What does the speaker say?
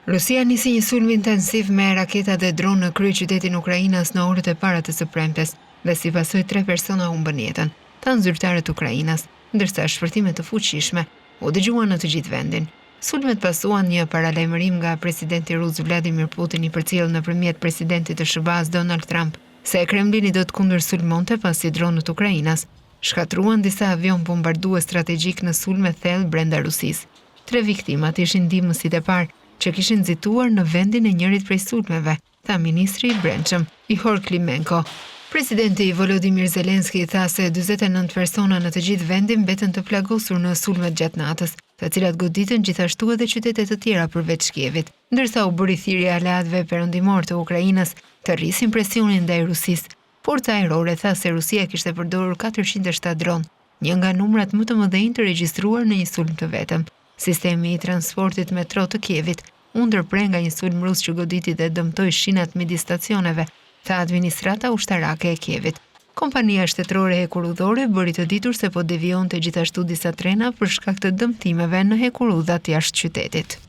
Rusia nisi një sulm intensiv me raketa dhe dronë në kryeqytetin e Ukrainës në orët e para të së premtes dhe si pasojë 3 persona humbën jetën, thanë zyrtarët e Ukrainës, ndërsa shpërthime të fuqishme u dëgjuan në të gjithë vendin. Sulmet pasuan një paralajmërim nga presidenti rus Vladimir Putin i përcjellë nëpërmjet presidentit të SBA-s Donald Trump se Kremlini do të kundërsulmonte pasi dronët Ukrainës shkatruan disa avion bombardues strategjik në sulme thellë brenda Rusisë. 3 viktimat ishin ndihmësit e parë që kishin nxituar në vendin e njërit prej sulmeve, tha ministri i brendshëm Ihor Klimenko. Presidenti Volodymyr Zelensky tha se 49 persona në të gjithë vendin mbeten të plagosur në sulmet gjatë natës, të cilat goditën gjithashtu edhe qytete të tjera përveç Kievit, ndërsa u bëri thirrje aleatëve perëndimor të Ukrainës të rrisin presionin ndaj Rusisë. Forca ajrore tha se Rusia kishte përdorur 407 dronë, një nga numrat më të mëdhenj të regjistruar në një sulm të vetëm. Sistemi i transportit metro të Kievit u ndërprer nga një sulm rus që goditi dhe dëmtoi shinat midis stacioneve, tha administrata ushtarake e Kievit. Kompania shtetërore hekurudhore bëri të ditur se po devionte gjithashtu disa trena për shkak të dëmtimeve në hekurudhat jashtë qytetit.